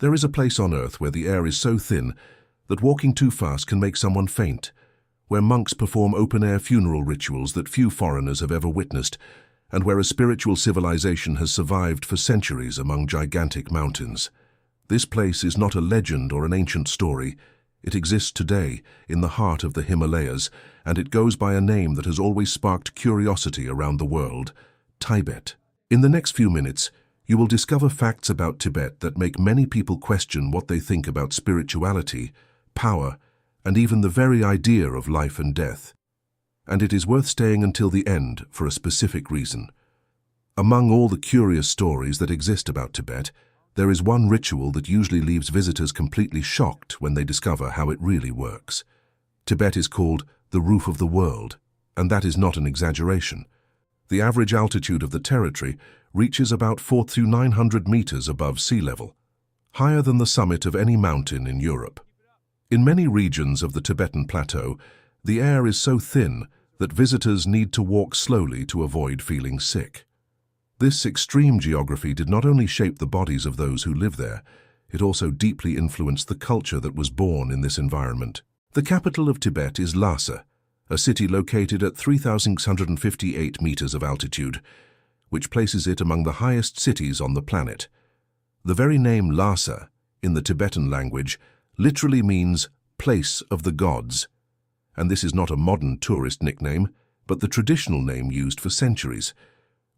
There is a place on earth where the air is so thin that walking too fast can make someone faint, where monks perform open-air funeral rituals that few foreigners have ever witnessed, and where a spiritual civilization has survived for centuries among gigantic mountains. This place is not a legend or an ancient story. It exists today in the heart of the Himalayas, and it goes by a name that has always sparked curiosity around the world: Tibet. In the next few minutes, you will discover facts about Tibet that make many people question what they think about spirituality, power, and even the very idea of life and death. And it is worth staying until the end for a specific reason. Among all the curious stories that exist about Tibet, there is one ritual that usually leaves visitors completely shocked when they discover how it really works. Tibet is called the roof of the world, and that is not an exaggeration. The average altitude of the territory reaches about 400 to 900 meters above sea level, higher than the summit of any mountain in Europe. In many regions of the Tibetan plateau, the air is so thin that visitors need to walk slowly to avoid feeling sick. This extreme geography did not only shape the bodies of those who live there, it also deeply influenced the culture that was born in this environment. The capital of Tibet is Lhasa, a city located at 3,658 meters of altitude, which places it among the highest cities on the planet. The very name Lhasa, in the Tibetan language, literally means place of the gods. And this is not a modern tourist nickname, but the traditional name used for centuries.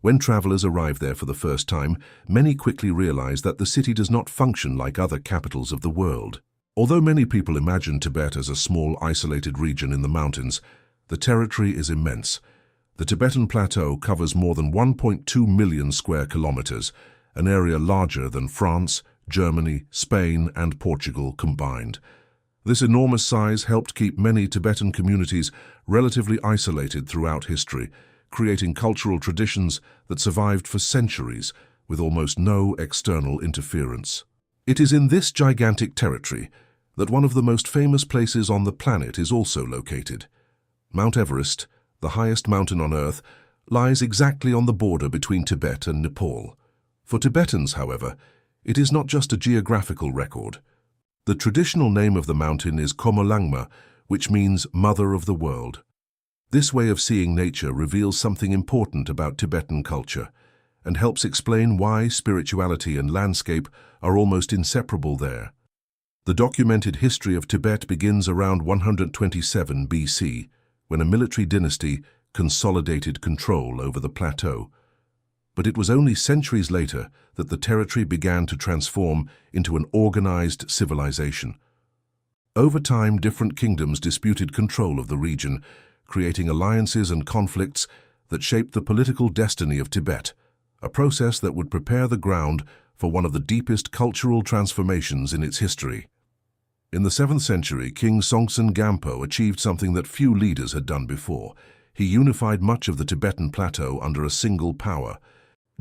When travelers arrive there for the first time, many quickly realize that the city does not function like other capitals of the world. Although many people imagine Tibet as a small, isolated region in the mountains, the territory is immense. The Tibetan Plateau covers more than 1.2 million square kilometers, an area larger than France, Germany, Spain, and Portugal combined. This enormous size helped keep many Tibetan communities relatively isolated throughout history, creating cultural traditions that survived for centuries with almost no external interference. It is in this gigantic territory that one of the most famous places on the planet is also located. Mount Everest, the highest mountain on Earth, lies exactly on the border between Tibet and Nepal. For Tibetans, however, it is not just a geographical record. The traditional name of the mountain is Komolangma, which means Mother of the World. This way of seeing nature reveals something important about Tibetan culture and helps explain why spirituality and landscape are almost inseparable there. The documented history of Tibet begins around 127 BC, when a military dynasty consolidated control over the plateau. But it was only centuries later that the territory began to transform into an organized civilization. Over time, different kingdoms disputed control of the region, creating alliances and conflicts that shaped the political destiny of Tibet, a process that would prepare the ground for one of the deepest cultural transformations in its history. In the 7th century, King Songtsen Gampo achieved something that few leaders had done before. He unified much of the Tibetan plateau under a single power.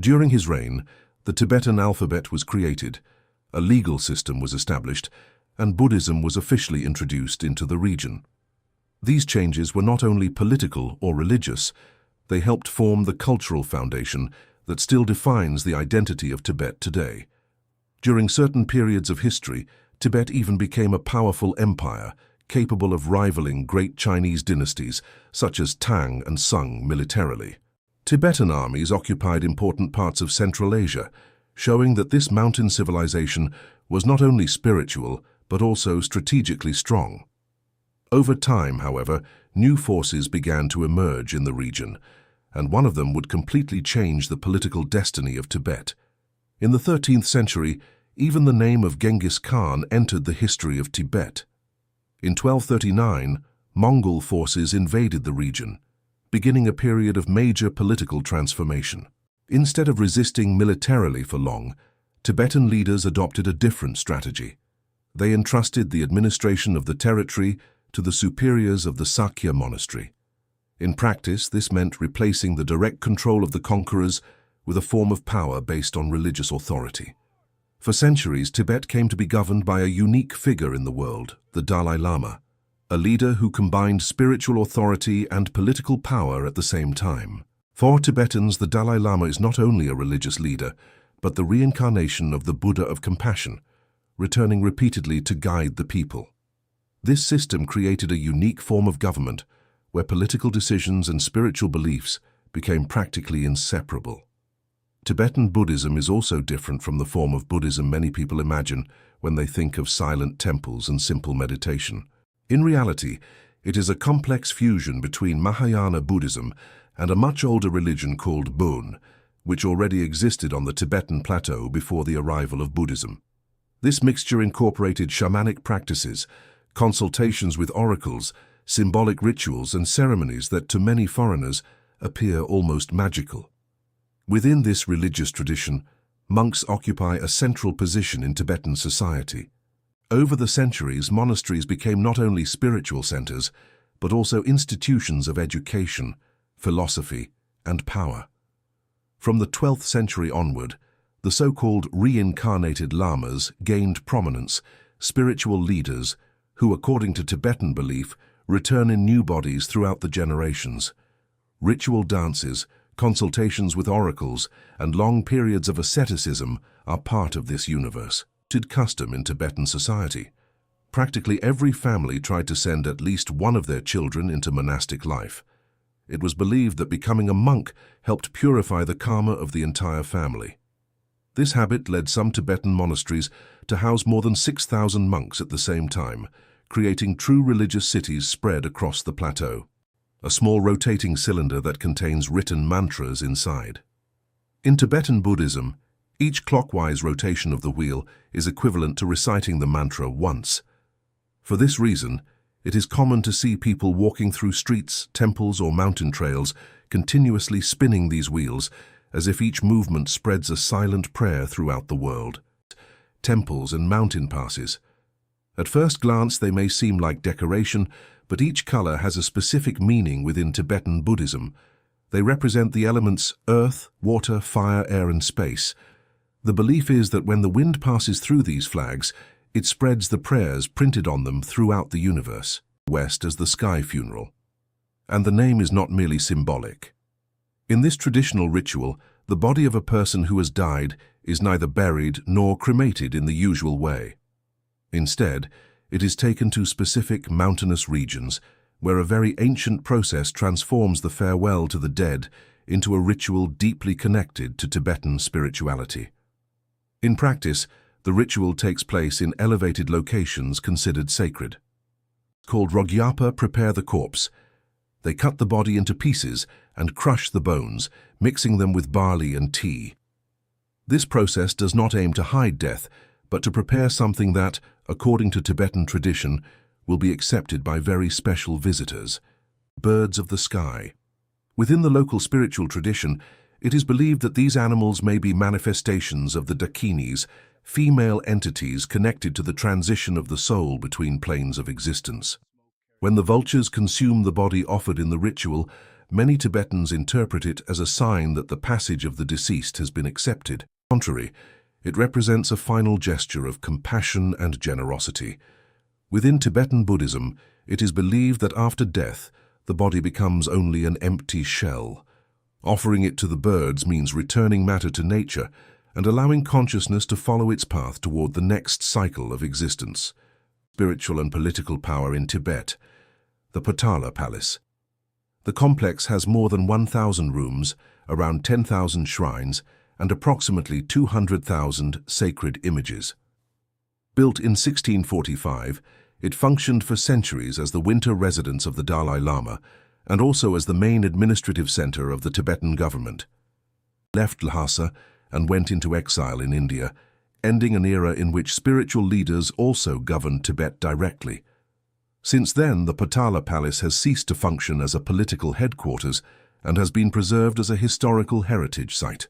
During his reign, the Tibetan alphabet was created, a legal system was established, and Buddhism was officially introduced into the region. These changes were not only political or religious, they helped form the cultural foundation that still defines the identity of Tibet today. During certain periods of history, Tibet even became a powerful empire, capable of rivaling great Chinese dynasties such as Tang and Sung militarily. Tibetan armies occupied important parts of Central Asia, showing that this mountain civilization was not only spiritual, but also strategically strong. Over time, however, new forces began to emerge in the region, and one of them would completely change the political destiny of Tibet. In the 13th century, even the name of Genghis Khan entered the history of Tibet. In 1239, Mongol forces invaded the region, beginning a period of major political transformation. Instead of resisting militarily for long, Tibetan leaders adopted a different strategy. They entrusted the administration of the territory to the superiors of the Sakya monastery. In practice, this meant replacing the direct control of the conquerors with a form of power based on religious authority. For centuries, Tibet came to be governed by a unique figure in the world, the Dalai Lama, a leader who combined spiritual authority and political power at the same time. For Tibetans, the Dalai Lama is not only a religious leader, but the reincarnation of the Buddha of compassion, returning repeatedly to guide the people. This system created a unique form of government where political decisions and spiritual beliefs became practically inseparable. Tibetan Buddhism is also different from the form of Buddhism many people imagine when they think of silent temples and simple meditation. In reality, it is a complex fusion between Mahayana Buddhism and a much older religion called Bon, which already existed on the Tibetan plateau before the arrival of Buddhism. This mixture incorporated shamanic practices, consultations with oracles, symbolic rituals and ceremonies that to many foreigners appear almost magical. Within this religious tradition, monks occupy a central position in Tibetan society. Over the centuries, monasteries became not only spiritual centers, but also institutions of education, philosophy, and power. From the 12th century onward, the so-called reincarnated lamas gained prominence, spiritual leaders who, according to Tibetan belief, return in new bodies throughout the generations. Ritual dances, consultations with oracles, and long periods of asceticism are part of this universe. Custom in Tibetan society. Practically every family tried to send at least one of their children into monastic life. It was believed that becoming a monk helped purify the karma of the entire family. This habit led some Tibetan monasteries to house more than 6,000 monks at the same time, creating true religious cities spread across the plateau. A small rotating cylinder that contains written mantras inside. In Tibetan Buddhism, each clockwise rotation of the wheel is equivalent to reciting the mantra once. For this reason, it is common to see people walking through streets, temples, or mountain trails, continuously spinning these wheels, as if each movement spreads a silent prayer throughout the world. Temples and mountain passes. At first glance, they may seem like decoration, but each color has a specific meaning within Tibetan Buddhism. They represent the elements earth, water, fire, air, and space. The belief is that when the wind passes through these flags, it spreads the prayers printed on them throughout the universe, west as the sky funeral. And the name is not merely symbolic. In this traditional ritual, the body of a person who has died is neither buried nor cremated in the usual way. Instead, it is taken to specific mountainous regions, where a very ancient process transforms the farewell to the dead into a ritual deeply connected to Tibetan spirituality. In practice, the ritual takes place in elevated locations considered sacred. Called Rogyapa, prepare the corpse. They cut the body into pieces and crush the bones, mixing them with barley and tea. This process does not aim to hide death, but to prepare something that, according to Tibetan tradition, will be accepted by very special visitors, birds of the sky. Within the local spiritual tradition, it is believed that these animals may be manifestations of the Dakinis, female entities connected to the transition of the soul between planes of existence. When the vultures consume the body offered in the ritual, many Tibetans interpret it as a sign that the passage of the deceased has been accepted. On the contrary, it represents a final gesture of compassion and generosity. Within Tibetan Buddhism, it is believed that after death, the body becomes only an empty shell. Offering it to the birds means returning matter to nature and allowing consciousness to follow its path toward the next cycle of existence. Spiritual and political power in Tibet. The Potala Palace. The complex has more than 1,000 rooms, around 10,000 shrines, and approximately 200,000 sacred images. Built in 1645, it functioned for centuries as the winter residence of the Dalai Lama and also as the main administrative center of the Tibetan government. Left Lhasa and went into exile in India, ending an era in which spiritual leaders also governed Tibet directly. Since then, the Potala Palace has ceased to function as a political headquarters and has been preserved as a historical heritage site.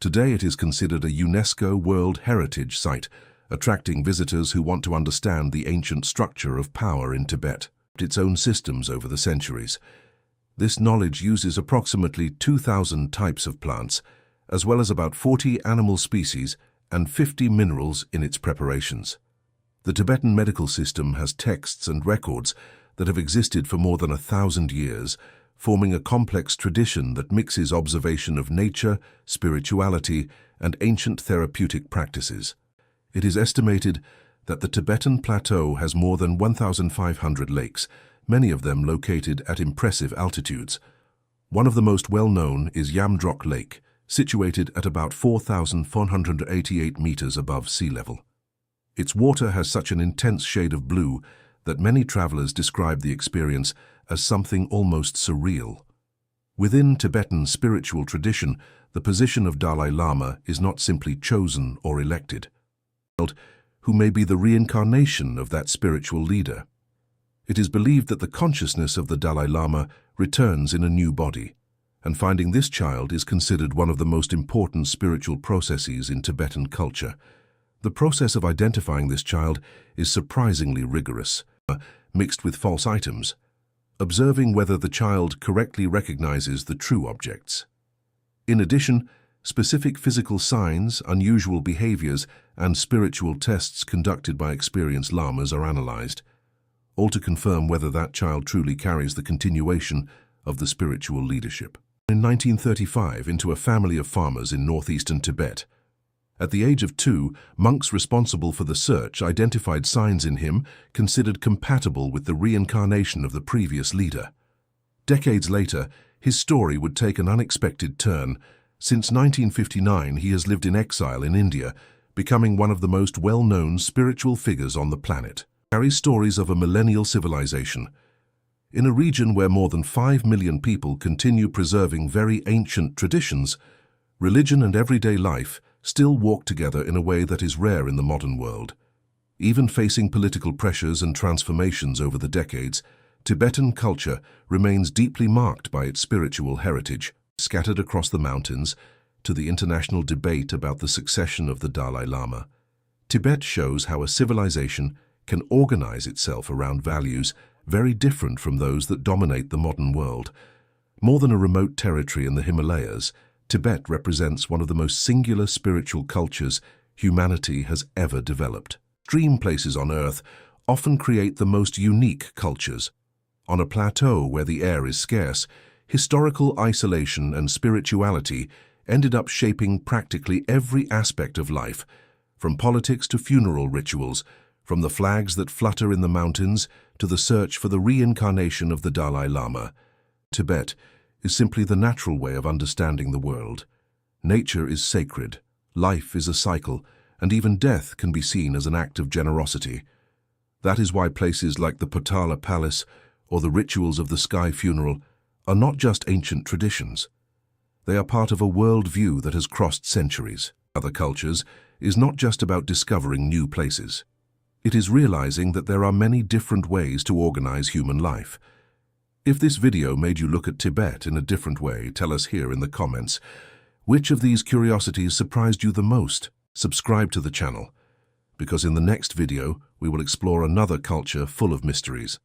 Today it is considered a UNESCO World Heritage Site, attracting visitors who want to understand the ancient structure of power in Tibet, its own systems over the centuries. This knowledge uses approximately 2,000 types of plants, as well as about 40 animal species and 50 minerals in its preparations. The Tibetan medical system has texts and records that have existed for more than 1,000 years, forming a complex tradition that mixes observation of nature, spirituality, and ancient therapeutic practices. It is estimated that the Tibetan Plateau has more than 1,500 lakes, many of them located at impressive altitudes. One of the most well-known is Yamdrok Lake, situated at about 4,488 meters above sea level. Its water has such an intense shade of blue that many travelers describe the experience as something almost surreal. Within Tibetan spiritual tradition, the position of Dalai Lama is not simply chosen or elected, who may be the reincarnation of that spiritual leader. It is believed that the consciousness of the Dalai Lama returns in a new body, and finding this child is considered one of the most important spiritual processes in Tibetan culture. The process of identifying this child is surprisingly rigorous, mixed with false items, observing whether the child correctly recognizes the true objects. In addition, specific physical signs, unusual behaviors, and spiritual tests conducted by experienced lamas are analyzed, all to confirm whether that child truly carries the continuation of the spiritual leadership. In 1935, into a family of farmers in northeastern Tibet. At the age of 2, monks responsible for the search identified signs in him considered compatible with the reincarnation of the previous leader. Decades later, his story would take an unexpected turn. Since 1959, he has lived in exile in India, becoming one of the most well-known spiritual figures on the planet. Carries stories of a millennial civilization. In a region where more than 5 million people continue preserving very ancient traditions, religion and everyday life still walk together in a way that is rare in the modern world. Even facing political pressures and transformations over the decades, Tibetan culture remains deeply marked by its spiritual heritage, scattered across the mountains, to the international debate about the succession of the Dalai Lama. Tibet shows how a civilization can organize itself around values very different from those that dominate the modern world. More than a remote territory in the Himalayas, Tibet represents one of the most singular spiritual cultures humanity has ever developed. Extreme places on Earth often create the most unique cultures. On a plateau where the air is scarce, historical isolation and spirituality ended up shaping practically every aspect of life, from politics to funeral rituals, from the flags that flutter in the mountains to the search for the reincarnation of the Dalai Lama. Tibet is simply the natural way of understanding the world. Nature is sacred, life is a cycle, and even death can be seen as an act of generosity. That is why places like the Potala Palace or the rituals of the sky funeral are not just ancient traditions. They are part of a world-view that has crossed centuries. Other cultures is not just about discovering new places. It is realizing that there are many different ways to organize human life. If this video made you look at Tibet in a different way, tell us here in the comments. Which of these curiosities surprised you the most? Subscribe to the channel, because in the next video we will explore another culture full of mysteries.